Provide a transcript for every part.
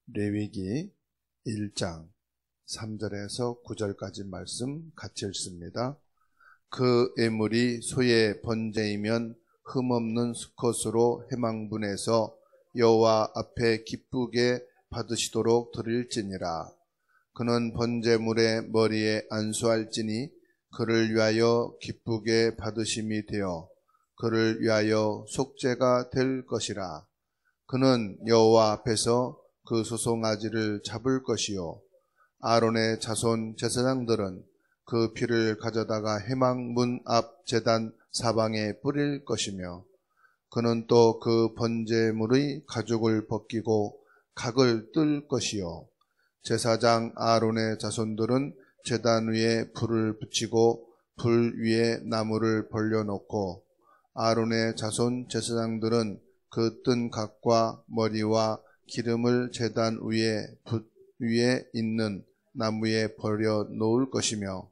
레위기 1장 3절에서 9절까지 말씀 같이 읽습니다. 그 예물이 소의 번제이면 흠없는 수컷으로 회망분해서 여호와 앞에 기쁘게 받으시도록 드릴지니라. 그는 번제물의 머리에 안수할지니 그를 위하여 기쁘게 받으심이 되어 그를 위하여 속죄가 될 것이라. 그는 여호와 앞에서 그 소송아지를 잡을 것이요 아론의 자손 제사장들은 그 피를 가져다가 회막문 앞 제단 사방에 뿌릴 것이며 그는 또 그 번제물의 가죽을 벗기고 각을 뜰 것이요 제사장 아론의 자손들은 제단 위에 불을 붙이고 불 위에 나무를 벌려놓고 아론의 자손 제사장들은 그 뜬 각과 머리와 기름을 제단 위에 있는 나무에 버려 놓을 것이며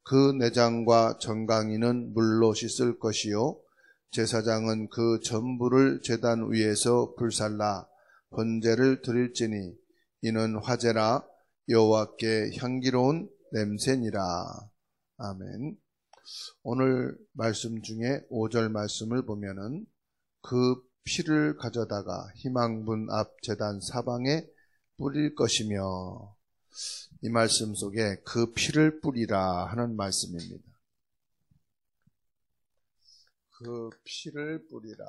그 내장과 정강이는 물로 씻을 것이요 제사장은 그 전부를 제단 위에서 불살라 번제를 드릴지니 이는 화제라 여호와께 향기로운 냄새니라. 아멘. 오늘 말씀 중에 5절 말씀을 보면은 그 피를 가져다가 희망문 앞 제단 사방에 뿌릴 것이며, 이 말씀 속에 그 피를 뿌리라 하는 말씀입니다. 그 피를 뿌리라.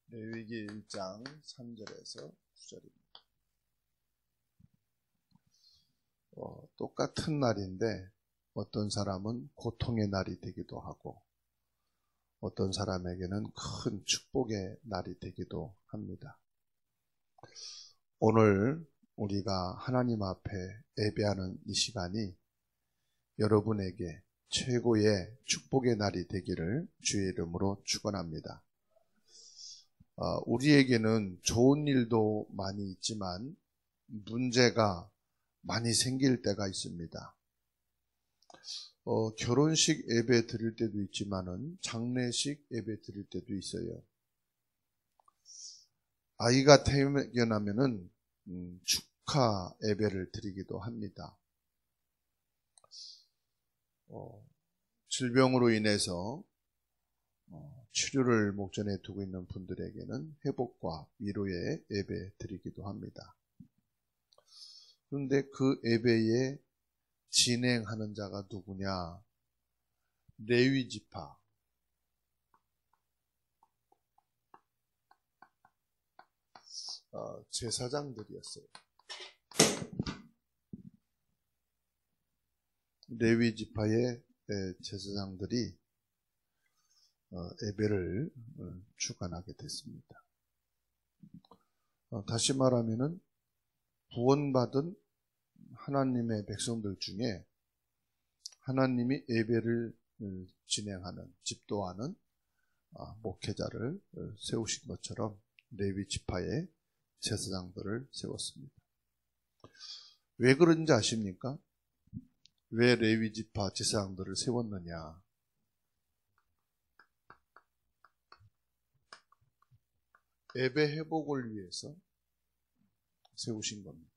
레위기 1장 3절에서 9절입니다. 똑같은 날인데 어떤 사람은 고통의 날이 되기도 하고 어떤 사람에게는 큰 축복의 날이 되기도 합니다. 오늘 우리가 하나님 앞에 예배하는 이 시간이 여러분에게 최고의 축복의 날이 되기를 주의 이름으로 축원합니다. 우리에게는 좋은 일도 많이 있지만 문제가 많이 생길 때가 있습니다. 결혼식 예배 드릴 때도 있지만은 장례식 예배 드릴 때도 있어요. 아이가 태어나면은 축하 예배를 드리기도 합니다. 질병으로 인해서 치료를 목전에 두고 있는 분들에게는 회복과 위로의 예배 드리기도 합니다. 그런데 그 예배에 진행하는 자가 누구냐? 레위 지파. 제사장들이었어요. 레위 지파의 제사장들이 예배를 주관하게 됐습니다. 다시 말하면은 구원받은 하나님의 백성들 중에 하나님이 예배를 진행하는, 집도하는 목회자를 세우신 것처럼 레위 지파의 제사장들을 세웠습니다. 왜 그런지 아십니까? 왜 레위 지파 제사장들을 세웠느냐? 예배 회복을 위해서 세우신 겁니다.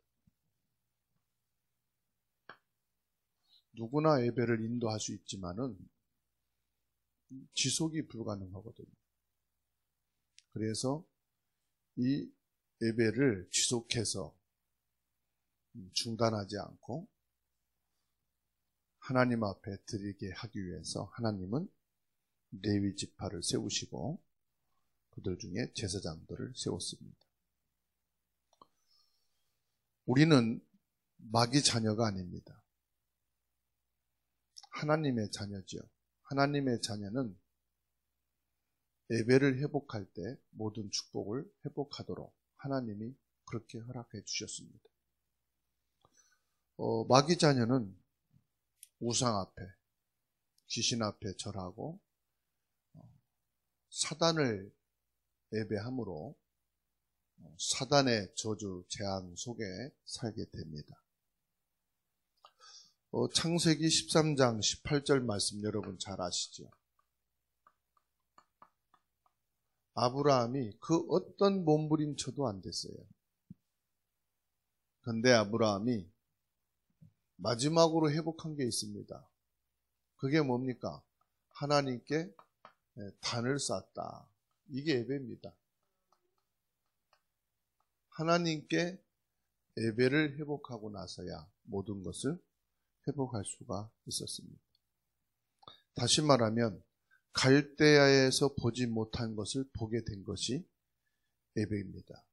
누구나 예배를 인도할 수 있지만은 지속이 불가능하거든요. 그래서 이 예배를 지속해서 중단하지 않고 하나님 앞에 드리게 하기 위해서 하나님은 레위 지파를 세우시고 그들 중에 제사장들을 세웠습니다. 우리는 마귀 자녀가 아닙니다. 하나님의 자녀죠. 하나님의 자녀는 예배를 회복할 때 모든 축복을 회복하도록 하나님이 그렇게 허락해 주셨습니다. 마귀 자녀는 우상 앞에, 귀신 앞에 절하고 사단을 예배함으로 사단의 저주, 재앙 속에 살게 됩니다. 창세기 13장 18절 말씀 여러분 잘 아시죠? 아브라함이 그 어떤 몸부림쳐도 안 됐어요. 그런데 아브라함이 마지막으로 회복한 게 있습니다. 그게 뭡니까? 하나님께 단을 쌓았다. 이게 예배입니다. 하나님께 예배를 회복하고 나서야 모든 것을 회복할 수가 있었습니다. 다시 말하면 갈대아에서 보지 못한 것을 보게 된 것이 예배입니다.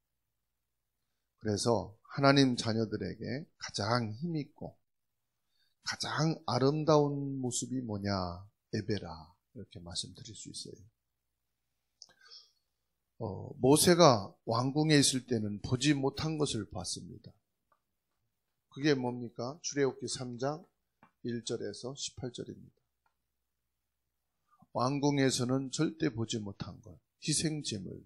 그래서 하나님 자녀들에게 가장 힘있고 가장 아름다운 모습이 뭐냐? 예배라. 이렇게 말씀드릴 수 있어요. 모세가 왕궁에 있을 때는 보지 못한 것을 봤습니다. 그게 뭡니까? 출애굽기 3장 1절에서 18절입니다. 왕궁에서는 절대 보지 못한 것, 희생제물.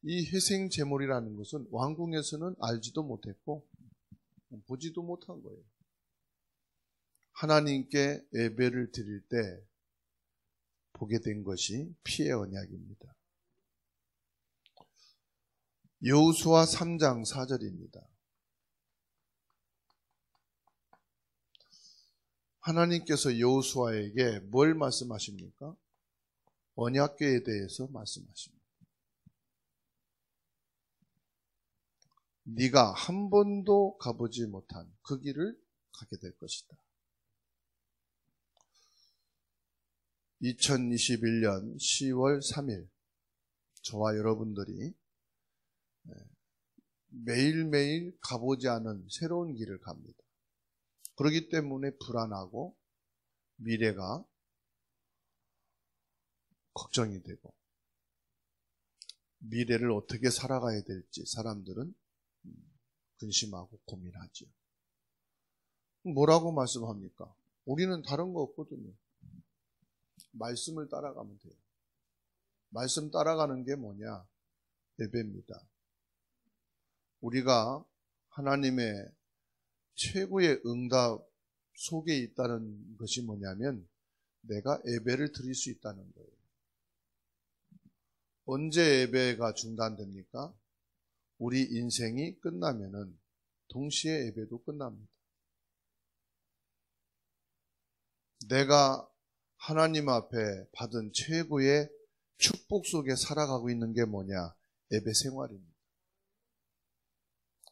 이 희생제물이라는 것은 왕궁에서는 알지도 못했고 보지도 못한 거예요. 하나님께 예배를 드릴 때 보게 된 것이 피의 언약입니다. 여호수아 3장 4절입니다. 하나님께서 여호수아에게 뭘 말씀하십니까? 언약궤에 대해서 말씀하십니다. 네가 한 번도 가보지 못한 그 길을 가게 될 것이다. 2021년 10월 3일 저와 여러분들이 매일매일 가보지 않은 새로운 길을 갑니다. 그렇기 때문에 불안하고 미래가 걱정이 되고 미래를 어떻게 살아가야 될지 사람들은 근심하고 고민하죠. 뭐라고 말씀합니까? 우리는 다른 거 없거든요. 말씀을 따라가면 돼요. 말씀 따라가는 게 뭐냐? 예배입니다. 우리가 하나님의 최고의 응답 속에 있다는 것이 뭐냐면 내가 예배를 드릴 수 있다는 거예요. 언제 예배가 중단됩니까? 우리 인생이 끝나면은 동시에 예배도 끝납니다. 내가 하나님 앞에 받은 최고의 축복 속에 살아가고 있는 게 뭐냐? 예배 생활입니다.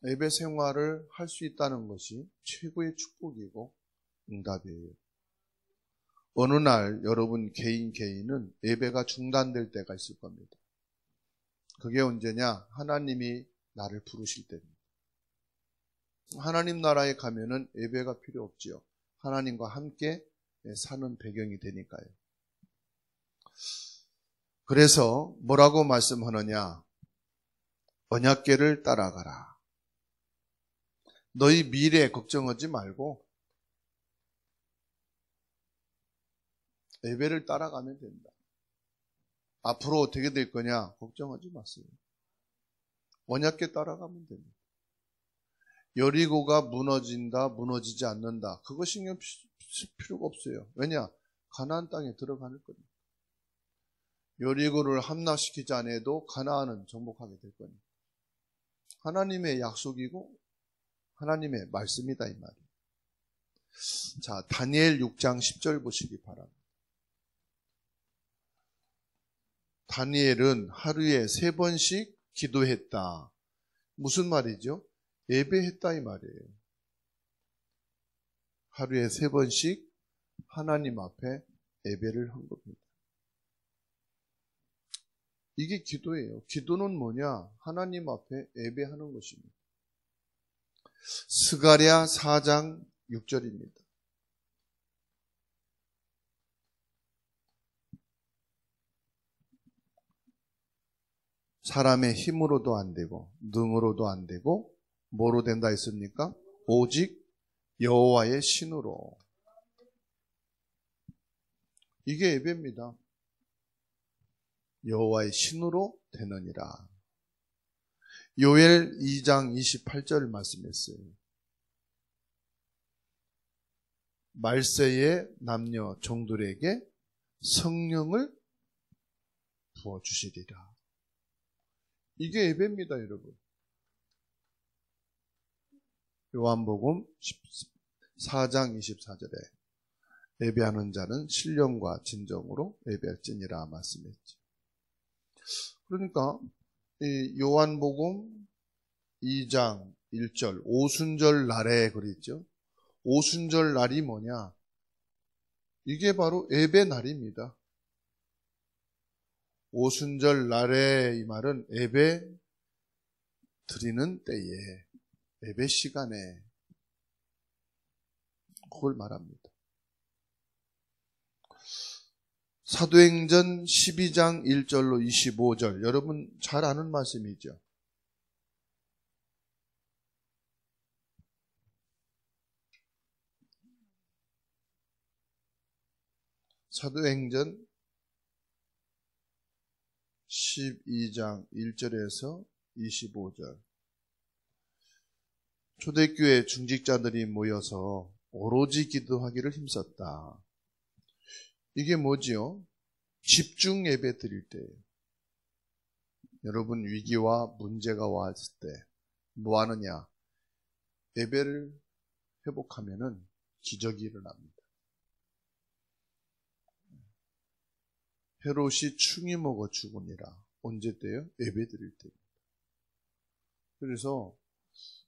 예배 생활을 할 수 있다는 것이 최고의 축복이고 응답이에요. 어느 날 여러분 개인은 예배가 중단될 때가 있을 겁니다. 그게 언제냐? 하나님이 나를 부르실 때입니다. 하나님 나라에 가면은 예배가 필요 없지요. 하나님과 함께 사는 배경이 되니까요. 그래서 뭐라고 말씀하느냐? 언약궤를 따라가라. 너희 미래 걱정하지 말고 예배를 따라가면 된다. 앞으로 어떻게 될 거냐? 걱정하지 마세요. 언약궤 따라가면 됩니다. 여리고가 무너진다, 무너지지 않는다. 그거 신경 쓸 필요가 없어요. 왜냐? 가나안 땅에 들어가는 거니까. 여리고를 함락시키지 않아도 가나안은 정복하게 될 거니까. 하나님의 약속이고 하나님의 말씀이다 이 말이에요. 자, 다니엘 6장 10절 보시기 바랍니다. 다니엘은 하루에 3번씩 기도했다. 무슨 말이죠? 예배했다 이 말이에요. 하루에 3번씩 하나님 앞에 예배를 한 겁니다. 이게 기도예요. 기도는 뭐냐? 하나님 앞에 예배하는 것입니다. 스가랴 4장 6절입니다. 사람의 힘으로도 안 되고 능으로도 안 되고 뭐로 된다 했습니까? 오직 여호와의 신으로. 이게 예배입니다. 여호와의 신으로 되느니라. 요엘 2장 28절 말씀했어요. 말세의 남녀 종들에게 성령을 부어주시리라. 이게 예배입니다, 여러분. 요한복음 4장 24절에 예배하는 자는 신령과 진정으로 예배할지니라 말씀했죠. 그러니까 이 요한복음 2장 1절 오순절 날에 그랬죠. 오순절 날이 뭐냐? 이게 바로 예배 날입니다. 오순절 날에 이 말은 예배 드리는 때에, 예배 시간에 그걸 말합니다. 사도행전 12장 1절로 25절, 여러분 잘 아는 말씀이죠. 사도행전 12장 1절에서 25절. 초대교회 중직자들이 모여서 오로지 기도하기를 힘썼다. 이게 뭐지요? 집중 예배 드릴 때예요. 여러분 위기와 문제가 왔을 때 뭐 하느냐? 예배를 회복하면은 기적이 일어납니다. 헤롯이 충이 먹어 죽으니라. 언제 때요? 예배 드릴 때. 그래서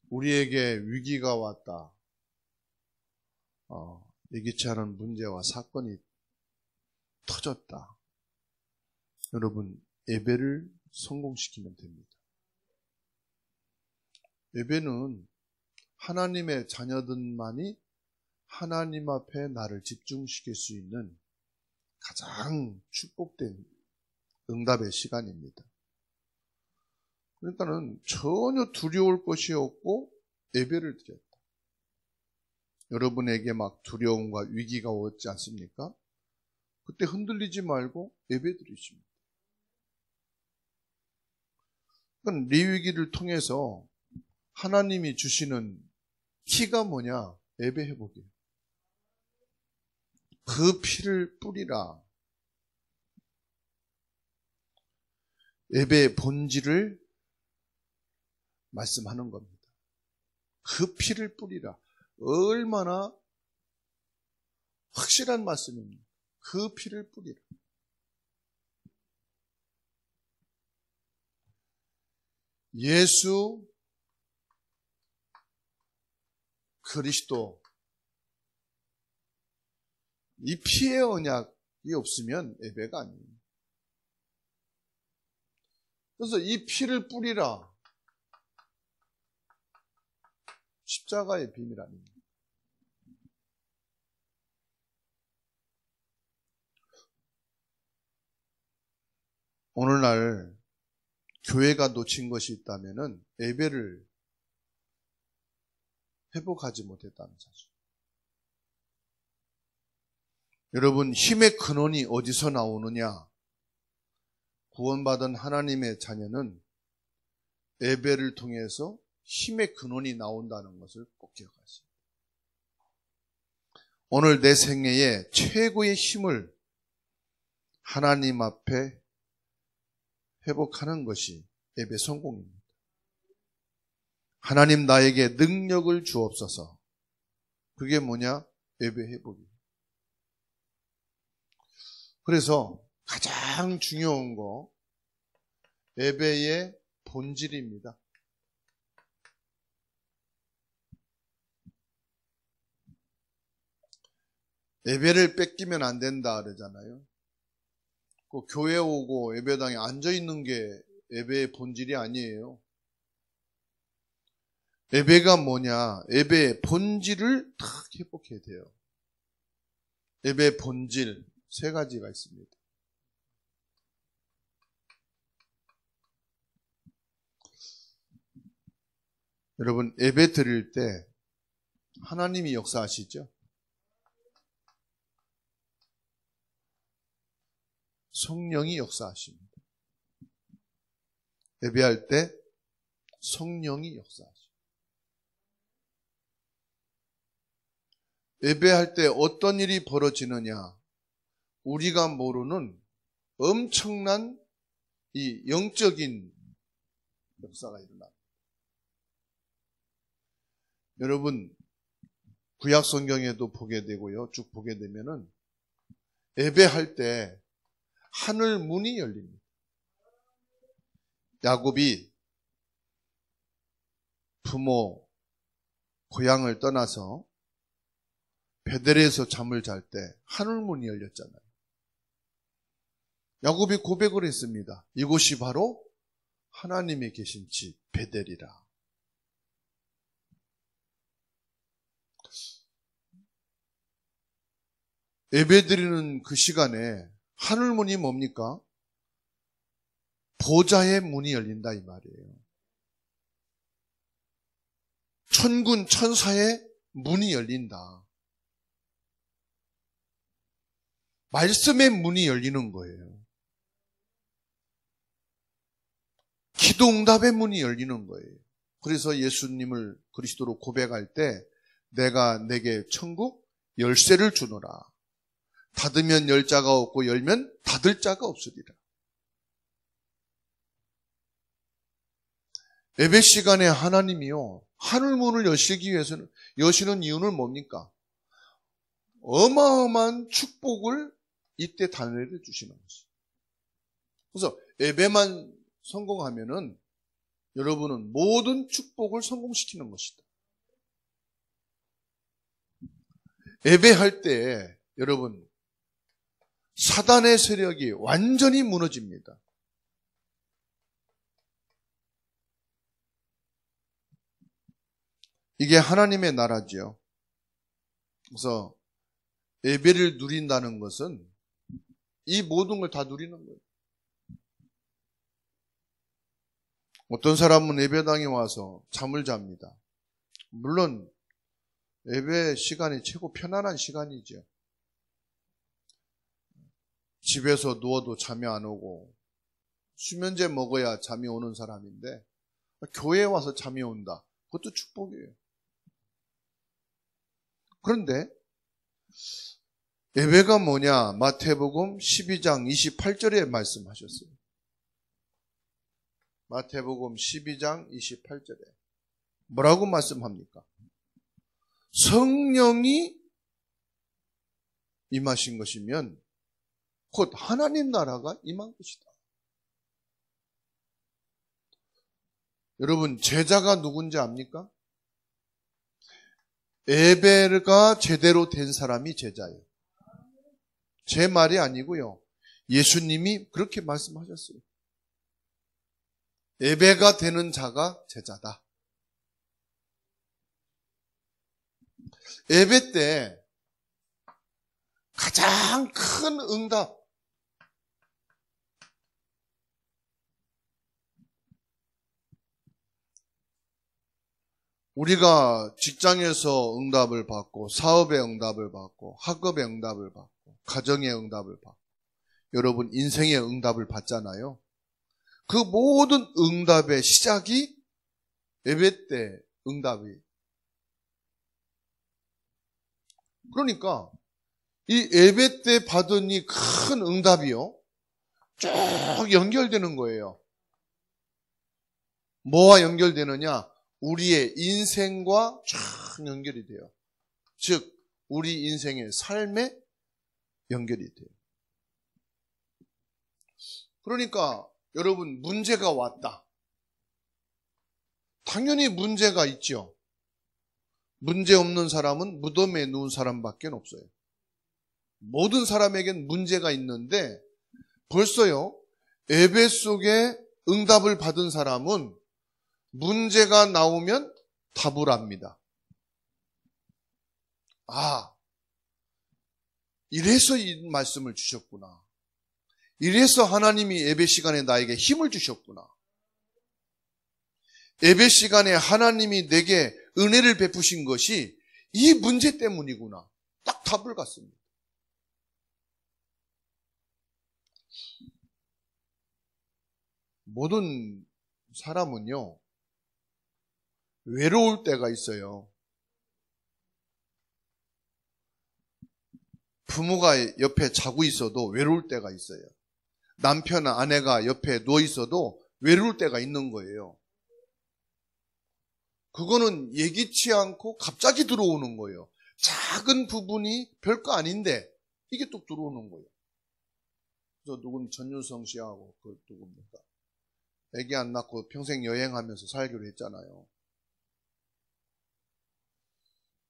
우리에게 위기가 왔다. 예기치 않은 문제와 사건이 터졌다. 여러분 예배를 성공시키면 됩니다. 예배는 하나님의 자녀들만이 하나님 앞에 나를 집중시킬 수 있는 가장 축복된 응답의 시간입니다. 그러니까는 전혀 두려울 것이 없고 예배를 드렸다. 여러분에게 막 두려움과 위기가 오지 않습니까? 그때 흔들리지 말고 예배 드리십니다. 그러니까 레위기를 통해서 하나님이 주시는 키가 뭐냐? 예배 회복이에요. 그 피를 뿌리라. 예배의 본질을 말씀하는 겁니다. 그 피를 뿌리라. 얼마나 확실한 말씀입니다. 그 피를 뿌리라. 예수 그리스도 이 피의 언약이 없으면 예배가 아니에요. 그래서 이 피를 뿌리라. 십자가의 비밀 아닙니다. 오늘날 교회가 놓친 것이 있다면 예배를 회복하지 못했다는 사실. 여러분 힘의 근원이 어디서 나오느냐? 구원받은 하나님의 자녀는 예배를 통해서 힘의 근원이 나온다는 것을 꼭 기억하세요. 오늘 내 생애의 최고의 힘을 하나님 앞에 회복하는 것이 예배 성공입니다. 하나님 나에게 능력을 주옵소서. 그게 뭐냐? 예배 회복이에요. 그래서 가장 중요한 거 예배의 본질입니다. 예배를 뺏기면 안 된다 그러잖아요. 그 교회 오고 예배당에 앉아있는 게 예배의 본질이 아니에요. 예배가 뭐냐? 예배의 본질을 딱 회복해야 돼요. 예배의 본질 세 가지가 있습니다. 여러분 예배 드릴 때 하나님이 역사하시죠? 성령이 역사하십니다. 예배할 때 성령이 역사하십니다. 예배할 때 어떤 일이 벌어지느냐? 우리가 모르는 엄청난 이 영적인 역사가 일어납니다. 여러분, 구약 성경에도 보게 되고요. 쭉 보게 되면은 예배할 때 하늘 문이 열립니다. 야곱이 부모, 고향을 떠나서 베델에서 잠을 잘 때 하늘 문이 열렸잖아요. 야곱이 고백을 했습니다. 이곳이 바로 하나님이 계신 집 베델이라. 예배드리는 그 시간에 하늘문이 뭡니까? 보좌의 문이 열린다 이 말이에요. 천군 천사의 문이 열린다. 말씀의 문이 열리는 거예요. 기도응답의 문이 열리는 거예요. 그래서 예수님을 그리스도로 고백할 때 내가 내게 천국 열쇠를 주노라. 닫으면 열 자가 없고 열면 닫을 자가 없으리라. 예배 시간에 하나님이요 하늘문을 여시는 이유는 뭡니까? 어마어마한 축복을 이때 단회를 주시는 것이죠. 그래서 예배만 성공하면은 여러분은 모든 축복을 성공시키는 것이다. 예배할 때 여러분 사단의 세력이 완전히 무너집니다. 이게 하나님의 나라지요. 그래서 예배를 누린다는 것은 이 모든 걸 다 누리는 거예요. 어떤 사람은 예배당에 와서 잠을 잡니다. 물론 예배 시간이 최고 편안한 시간이죠. 집에서 누워도 잠이 안 오고 수면제 먹어야 잠이 오는 사람인데 교회에 와서 잠이 온다. 그것도 축복이에요. 그런데 예배가 뭐냐? 마태복음 12장 28절에 말씀하셨어요. 마태복음 12장 28절에 뭐라고 말씀합니까? 성령이 임하신 것이면 곧 하나님 나라가 임한 것이다. 여러분 제자가 누군지 압니까? 예배가 제대로 된 사람이 제자예요. 제 말이 아니고요. 예수님이 그렇게 말씀하셨어요. 예배가 되는 자가 제자다. 예배 때 가장 큰 응답, 우리가 직장에서 응답을 받고 사업의 응답을 받고 학업의 응답을 받고 가정의 응답을 받고 여러분 인생의 응답을 받잖아요. 그 모든 응답의 시작이 예배 때 응답이. 그러니까 이 예배 때 받은 이 큰 응답이요 쭉 연결되는 거예요. 뭐와 연결되느냐? 우리의 인생과 쫙 연결이 돼요. 즉 우리 인생의 삶에 연결이 돼요. 그러니까 여러분 문제가 왔다. 당연히 문제가 있죠. 문제 없는 사람은 무덤에 누운 사람밖에 없어요. 모든 사람에겐 문제가 있는데 벌써요 예배 속에 응답을 받은 사람은 문제가 나오면 답을 합니다. 아, 이래서 이 말씀을 주셨구나. 이래서 하나님이 예배 시간에 나에게 힘을 주셨구나. 예배 시간에 하나님이 내게 은혜를 베푸신 것이 이 문제 때문이구나. 딱 답을 갖습니다. 모든 사람은요, 외로울 때가 있어요. 부모가 옆에 자고 있어도 외로울 때가 있어요. 남편, 아내가 옆에 누워 있어도 외로울 때가 있는 거예요. 그거는 예기치 않고 갑자기 들어오는 거예요. 작은 부분이 별거 아닌데 이게 뚝 들어오는 거예요. 그래서 누군 전유성 씨하고 그 누굽니까? 애기 안 낳고 평생 여행하면서 살기로 했잖아요.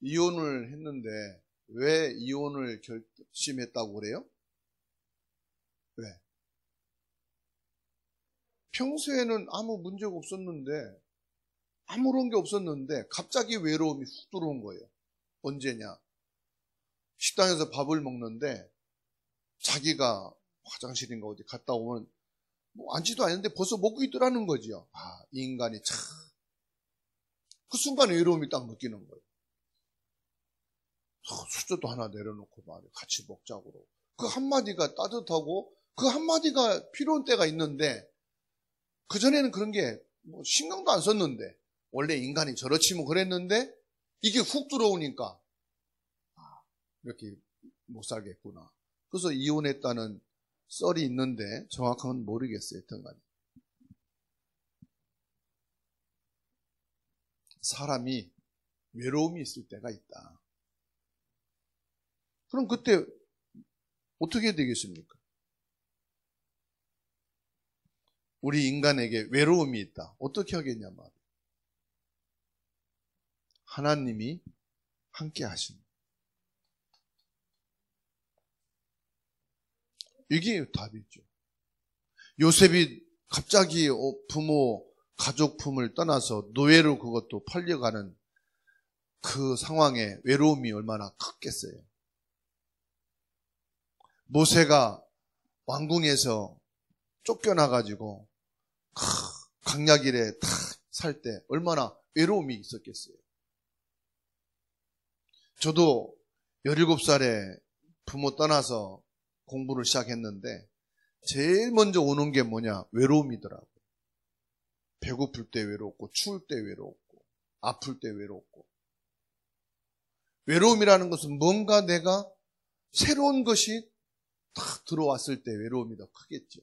이혼을 했는데 왜 이혼을 결심했다고 그래요? 왜? 평소에는 아무 문제가 없었는데, 아무런 게 없었는데 갑자기 외로움이 훅 들어온 거예요. 언제냐? 식당에서 밥을 먹는데 자기가 화장실인가 어디 갔다 오면 뭐 앉지도 않는데 벌써 먹고 있더라는 거지요. 이 인간이 참. 그 순간 외로움이 딱 느끼는 거예요. 수저도 하나 내려놓고 말이에요. 같이 먹자고. 그 한마디가 따뜻하고 그 한마디가 필요한 때가 있는데 그전에는 그런 게 뭐 신경도 안 썼는데 원래 인간이 저렇지 뭐 그랬는데 이게 훅 들어오니까 이렇게 못 살겠구나. 그래서 이혼했다는 썰이 있는데 정확한 건 모르겠어요. 여튼간에. 사람이 외로움이 있을 때가 있다. 그럼 그때 어떻게 되겠습니까? 우리 인간에게 외로움이 있다. 어떻게 하겠냐 말이에요. 하나님이 함께 하십니다. 이게 답이죠. 요셉이 갑자기 부모, 가족품을 떠나서 노예로 그것도 팔려가는 그 상황에 외로움이 얼마나 컸겠어요. 모세가 왕궁에서 쫓겨나가지고 강야길에 탁 살 때 얼마나 외로움이 있었겠어요. 저도 17살에 부모 떠나서 공부를 시작했는데 제일 먼저 오는 게 뭐냐? 외로움이더라고요. 배고플 때 외롭고 추울 때 외롭고 아플 때 외롭고. 외로움이라는 것은 뭔가 내가 새로운 것이 딱 들어왔을 때 외로움이 더 크겠죠.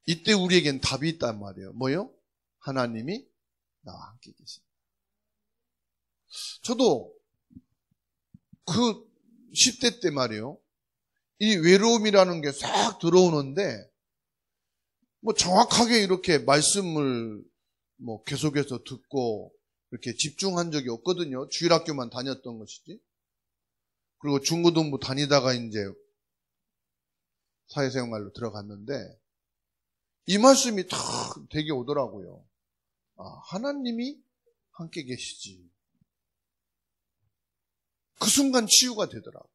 이때 우리에겐 답이 있단 말이에요. 뭐요? 하나님이 나와 함께 계십니다. 저도 그 10대 때 말이에요. 이 외로움이라는 게 싹 들어오는데 뭐 정확하게 이렇게 말씀을 뭐 계속해서 듣고 이렇게 집중한 적이 없거든요. 주일학교만 다녔던 것이지. 그리고 중고등부 다니다가 이제 사회생활로 들어갔는데 이 말씀이 탁 되게 오더라고요. 하나님이 함께 계시지. 그 순간 치유가 되더라고요.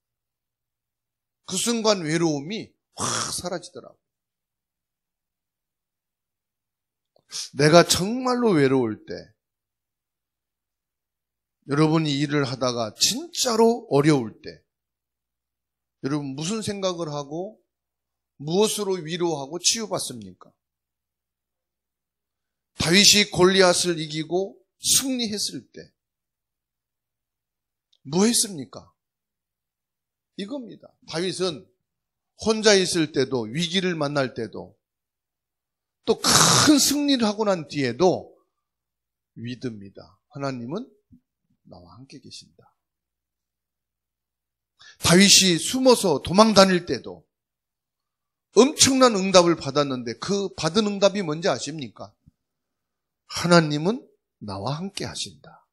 그 순간 외로움이 확 사라지더라고요. 내가 정말로 외로울 때, 여러분이 일을 하다가 진짜로 어려울 때, 여러분 무슨 생각을 하고 무엇으로 위로하고 치유받습니까? 다윗이 골리앗을 이기고 승리했을 때 뭐 했습니까? 이겁니다. 다윗은 혼자 있을 때도 위기를 만날 때도 또 큰 승리를 하고 난 뒤에도 믿습니다. 하나님은 나와 함께 계신다. 다윗이 숨어서 도망 다닐 때도 엄청난 응답을 받았는데 그 받은 응답이 뭔지 아십니까? 하나님은 나와 함께 하신다.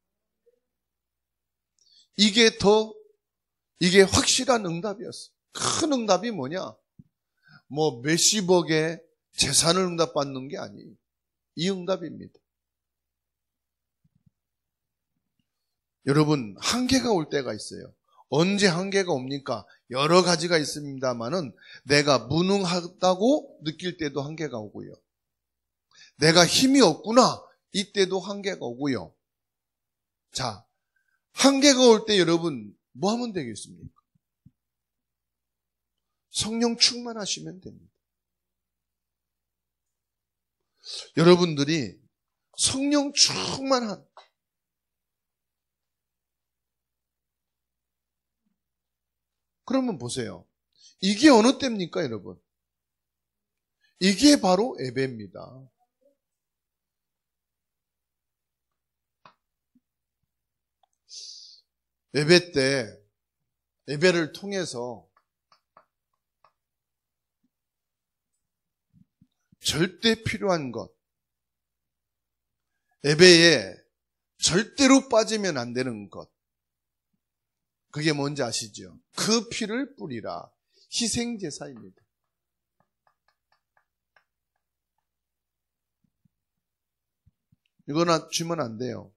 이게 확실한 응답이었어요. 큰 응답이 뭐냐? 뭐 몇십억의 재산을 응답받는 게 아니에요. 이 응답입니다. 여러분, 한계가 올 때가 있어요. 언제 한계가 옵니까? 여러 가지가 있습니다만은 내가 무능하다고 느낄 때도 한계가 오고요. 내가 힘이 없구나. 이때도 한계가 오고요. 자, 한계가 올 때 여러분 뭐 하면 되겠습니까? 성령 충만하시면 됩니다. 여러분들이 성령 충만한 그러면 보세요. 이게 어느 때입니까, 여러분? 이게 바로 예배입니다. 예배 때, 예배를 통해서 절대 필요한 것, 예배에 절대로 빠지면 안 되는 것, 그게 뭔지 아시죠? 그 피를 뿌리라. 희생제사입니다. 이거나 주면 안 돼요.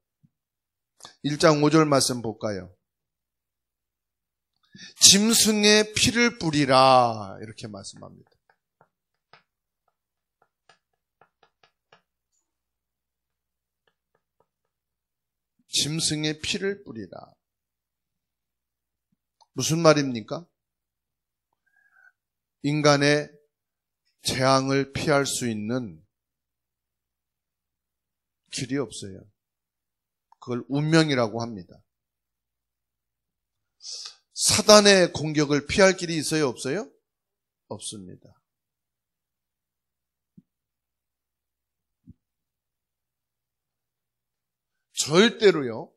1장 5절 말씀 볼까요? 짐승의 피를 뿌리라 이렇게 말씀합니다. 짐승의 피를 뿌리라. 무슨 말입니까? 인간의 재앙을 피할 수 있는 길이 없어요. 그걸 운명이라고 합니다. 사단의 공격을 피할 길이 있어요? 없어요? 없습니다. 절대로요,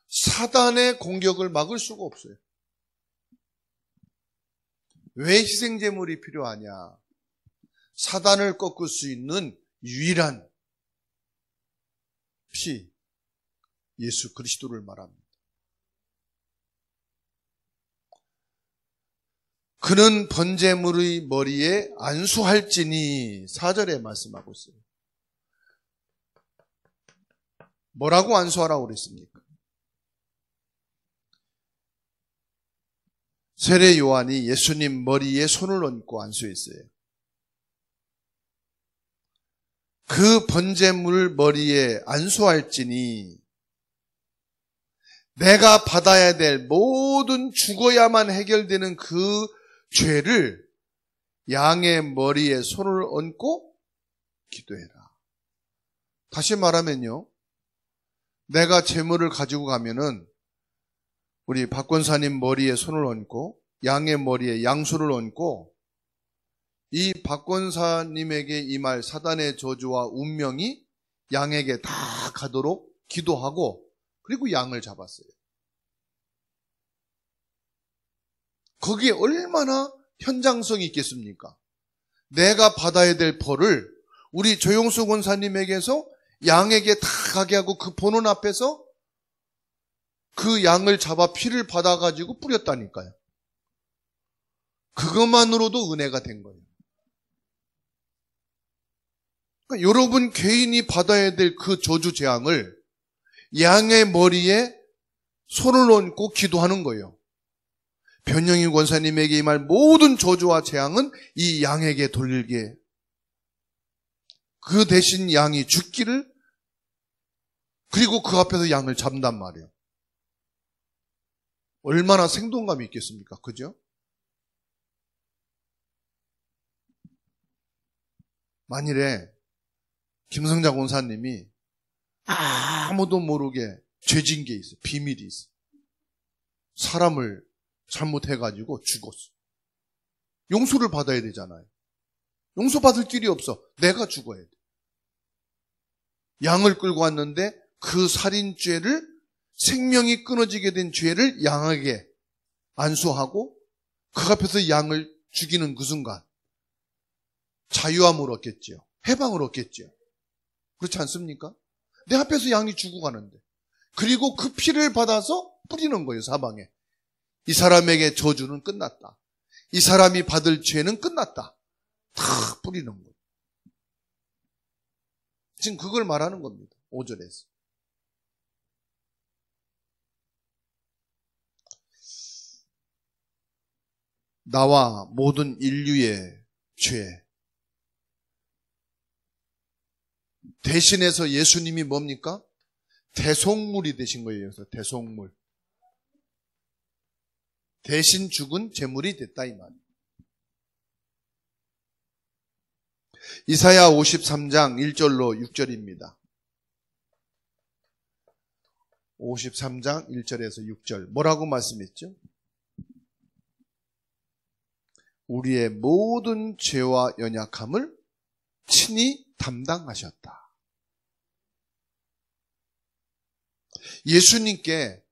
사단의 공격을 막을 수가 없어요. 왜 희생제물이 필요하냐? 사단을 꺾을 수 있는 유일한 피, 예수 그리스도를 말합니다. 그는 번제물의 머리에 안수할지니 4절에 말씀하고 있어요. 뭐라고 안수하라고 그랬습니까? 세례 요한이 예수님 머리에 손을 얹고 안수했어요. 그 번제물 머리에 안수할지니 내가 받아야 될 모든 죽어야만 해결되는 그 죄를 양의 머리에 손을 얹고 기도해라. 다시 말하면요, 내가 제물을 가지고 가면은 우리 박 권사님 머리에 손을 얹고 양의 머리에 양수를 얹고 이 박 권사님에게 임할 사단의 저주와 운명이 양에게 다 가도록 기도하고 그리고 양을 잡았어요. 거기에 얼마나 현장성이 있겠습니까? 내가 받아야 될 벌을 우리 조용수 권사님에게서 양에게 다 가게 하고 그 보는 앞에서 그 양을 잡아 피를 받아가지고 뿌렸다니까요. 그것만으로도 은혜가 된 거예요. 그러니까 여러분 개인이 받아야 될 그 저주 재앙을 양의 머리에 손을 얹고 기도하는 거예요. 변영희 권사님에게 임할 모든 저주와 재앙은 이 양에게 돌리게, 그 대신 양이 죽기를, 그리고 그 앞에서 양을 잡는단 말이에요. 얼마나 생동감이 있겠습니까? 그죠? 만일에 김성자 권사님이 아무도 모르게 죄진 게 있어, 비밀이 있어, 사람을 잘못해가지고 죽었어. 용서를 받아야 되잖아요. 용서받을 길이 없어. 내가 죽어야 돼. 양을 끌고 왔는데 그 살인죄를, 생명이 끊어지게 된 죄를 양에게 안수하고 그 앞에서 양을 죽이는 그 순간 자유함을 얻겠죠. 해방을 얻겠죠. 그렇지 않습니까? 내 앞에서 양이 죽어가는데, 그리고 그 피를 받아서 뿌리는 거예요, 사방에. 이 사람에게 저주는 끝났다. 이 사람이 받을 죄는 끝났다. 다 뿌리는 거예요. 지금 그걸 말하는 겁니다. 5절에서. 나와 모든 인류의 죄 대신해서 예수님이 뭡니까? 대속물이 되신 거예요. 그래서 대속물. 대신 죽은 제물이 됐다 이 말이에요. 이사야 53장 1절로 6절입니다. 53장 1절에서 6절 뭐라고 말씀했죠? 우리의 모든 죄와 연약함을 친히 담당하셨다. 예수님께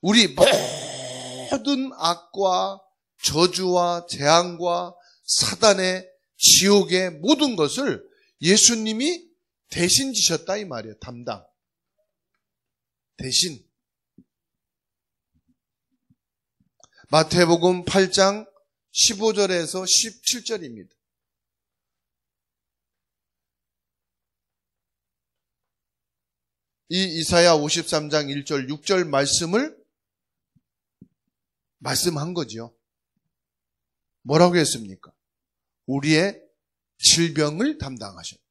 우리 모든 악과 저주와 재앙과 사단의 지옥의 모든 것을 예수님이 대신 지셨다 이 말이에요. 담당. 대신. 마태복음 8장 15절에서 17절입니다. 이 이사야 53장 1절 6절 말씀을 말씀한 거죠. 뭐라고 했습니까? 우리의 질병을 담당하셨다.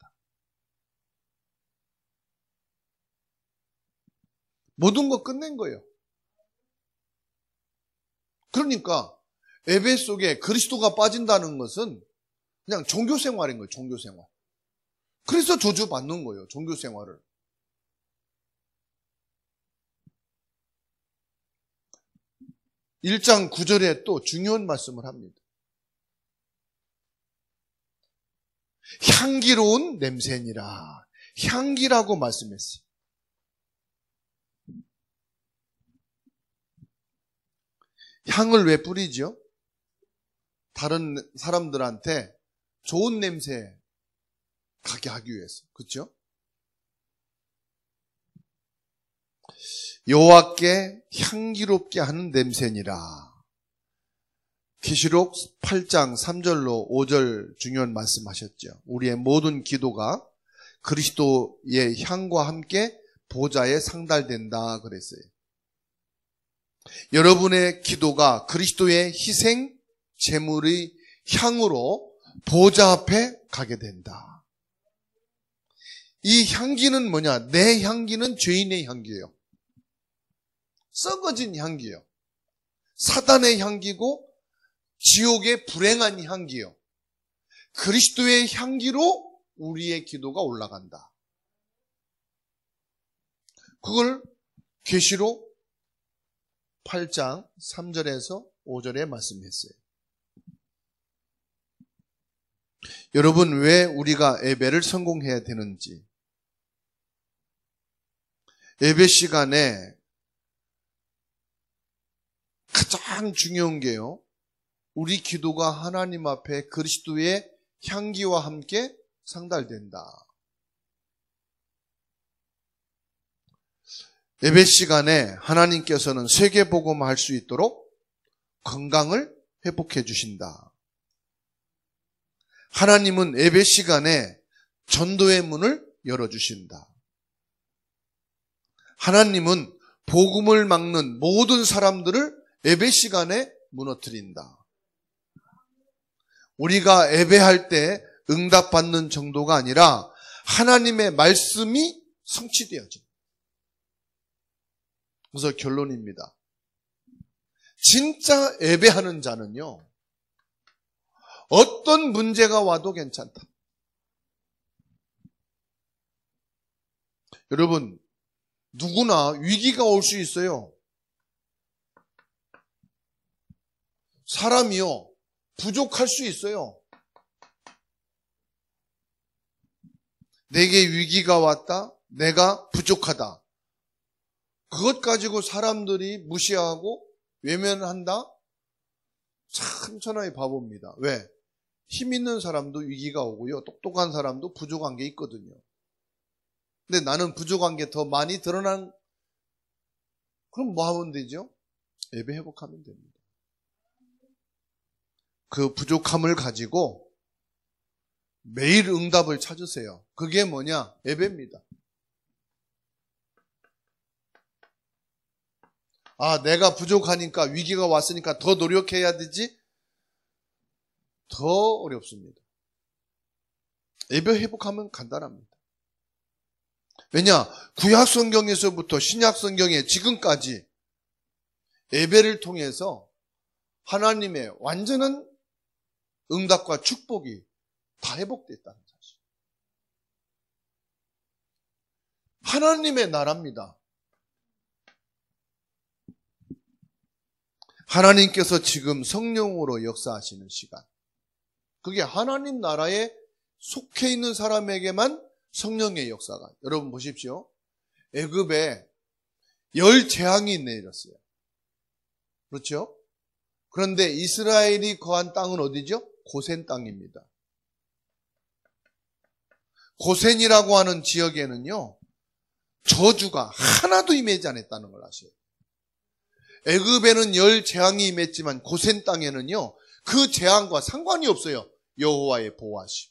모든 거 끝낸 거예요. 그러니까 예배 속에 그리스도가 빠진다는 것은 그냥 종교생활인 거예요. 종교생활. 그래서 저주받는 거예요. 종교생활을. 1장 9절에 또 중요한 말씀을 합니다. 향기로운 냄새니라. 향기라고 말씀했어요. 향을 왜 뿌리죠? 다른 사람들한테 좋은 냄새 가게 하기 위해서. 그렇죠? 여호와께 향기롭게 하는 냄새니라. 계시록 8장 3절로 5절 중요한 말씀하셨죠. 우리의 모든 기도가 그리스도의 향과 함께 보좌에 상달된다 그랬어요. 여러분의 기도가 그리스도의 희생 제물의 향으로 보좌 앞에 가게 된다. 이 향기는 뭐냐? 내 향기는 죄인의 향기예요. 썩어진 향기예요. 사단의 향기고 지옥의 불행한 향기예요. 그리스도의 향기로 우리의 기도가 올라간다. 그걸 계시록 8장 3절에서 5절에 말씀했어요. 여러분, 왜 우리가 예배를 성공해야 되는지. 예배 시간에 가장 중요한 게요, 우리 기도가 하나님 앞에 그리스도의 향기와 함께 상달된다. 예배 시간에 하나님께서는 세계복음할 수 있도록 건강을 회복해 주신다. 하나님은 예배 시간에 전도의 문을 열어주신다. 하나님은 복음을 막는 모든 사람들을 예배 시간에 무너뜨린다. 우리가 예배할 때 응답받는 정도가 아니라 하나님의 말씀이 성취되어져. 그래서 결론입니다. 진짜 예배하는 자는요, 어떤 문제가 와도 괜찮다. 여러분, 누구나 위기가 올 수 있어요. 사람이요, 부족할 수 있어요. 내게 위기가 왔다, 내가 부족하다. 그것 가지고 사람들이 무시하고 외면한다? 참 천하의 바보입니다. 왜? 힘 있는 사람도 위기가 오고요, 똑똑한 사람도 부족한 게 있거든요. 근데 나는 부족한 게 더 많이 드러난, 그럼 뭐 하면 되죠? 예배 회복하면 됩니다. 그 부족함을 가지고 매일 응답을 찾으세요. 그게 뭐냐? 예배입니다. 아, 내가 부족하니까, 위기가 왔으니까 더 노력해야 되지? 더 어렵습니다. 예배 회복하면 간단합니다. 왜냐? 구약 성경에서부터 신약 성경에 지금까지 예배를 통해서 하나님의 완전한 응답과 축복이 다 회복됐다는 사실. 하나님의 나라입니다. 하나님께서 지금 성령으로 역사하시는 시간. 그게 하나님 나라에 속해 있는 사람에게만 성령의 역사가. 여러분 보십시오. 애굽에 열 재앙이 내렸어요. 그렇죠? 그런데 이스라엘이 거한 땅은 어디죠? 고센 땅입니다. 고센이라고 하는 지역에는요, 저주가 하나도 임하지 않았다는 걸 아셔요. 애굽에는 열 재앙이 임했지만 고센 땅에는요, 그 재앙과 상관이 없어요. 여호와의 보호하심.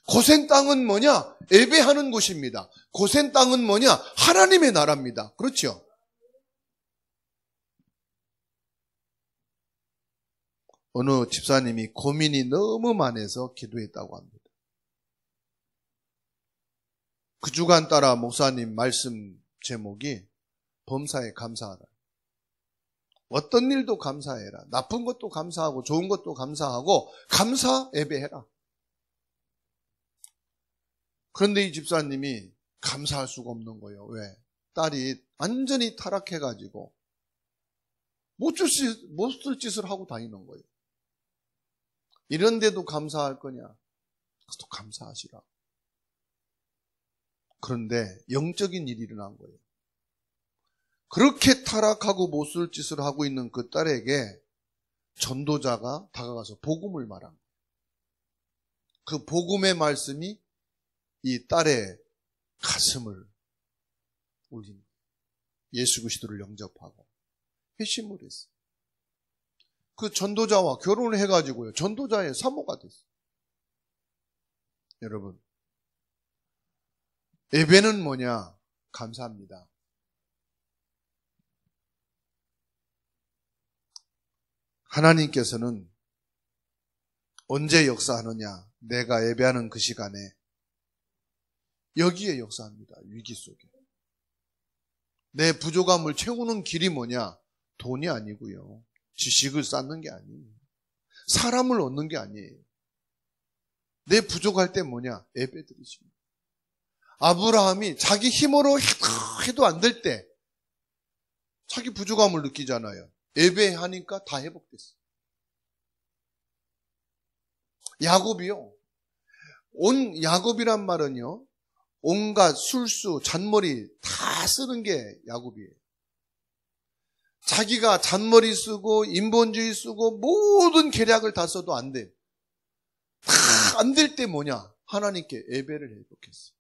고센 땅은 뭐냐? 예배하는 곳입니다. 고센 땅은 뭐냐? 하나님의 나라입니다. 그렇죠? 어느 집사님이 고민이 너무 많아서 기도했다고 합니다. 그 주간 따라 목사님 말씀 제목이 범사에 감사하라. 어떤 일도 감사해라. 나쁜 것도 감사하고 좋은 것도 감사하고 감사 예배해라. 그런데 이 집사님이 감사할 수가 없는 거예요. 왜? 딸이 완전히 타락해가지고 못 쓸 짓을 하고 다니는 거예요. 이런데도 감사할 거냐? 그것도 감사하시라. 그런데 영적인 일이 일어난 거예요. 그렇게 타락하고 못 쓸 짓을 하고 있는 그 딸에게 전도자가 다가가서 복음을 말한 거예요. 그 복음의 말씀이 이 딸의 가슴을 울린 거예요. 예수 그리스도를 영접하고 회심을 했어요. 그 전도자와 결혼을 해가지고요, 전도자의 사모가 됐어요. 여러분, 예배는 뭐냐? 감사합니다. 하나님께서는 언제 역사하느냐? 내가 예배하는 그 시간에 여기에 역사합니다. 위기 속에. 내 부족함을 채우는 길이 뭐냐? 돈이 아니고요, 지식을 쌓는 게 아니에요. 사람을 얻는 게 아니에요. 내 부족할 때 뭐냐? 예배 드리십니다. 아브라함이 자기 힘으로 해도 안 될 때 자기 부족함을 느끼잖아요. 예배하니까 다 회복됐어요. 야곱이요. 야곱이란 말은요, 온갖 술수, 잔머리 다 쓰는 게 야곱이에요. 자기가 잔머리 쓰고 인본주의 쓰고 모든 계략을 다 써도 안 돼. 다 안 될 때 뭐냐? 하나님께 예배를 회복했어요.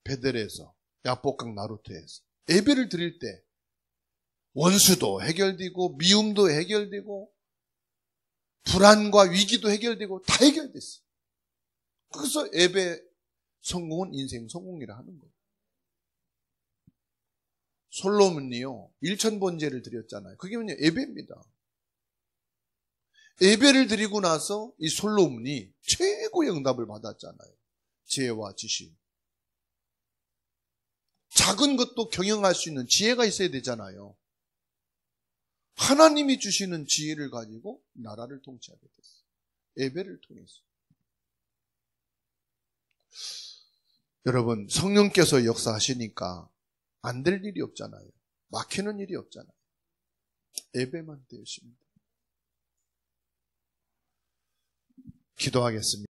베델에서, 야복강 나루터에서 예배를 드릴 때 원수도 해결되고 미움도 해결되고 불안과 위기도 해결되고 다 해결됐어요. 그래서 예배 성공은 인생 성공이라 하는 거예요. 솔로몬이요, 1000번제를 드렸잖아요. 그게 뭐냐? 예배입니다. 예배를 드리고 나서 이 솔로몬이 최고의 응답을 받았잖아요. 지혜와 지식. 작은 것도 경영할 수 있는 지혜가 있어야 되잖아요. 하나님이 주시는 지혜를 가지고 나라를 통치하게 됐어요. 예배를 통해서. 여러분, 성령께서 역사하시니까 안 될 일이 없잖아요. 막히는 일이 없잖아요. 예배만 되십니다. 기도하겠습니다.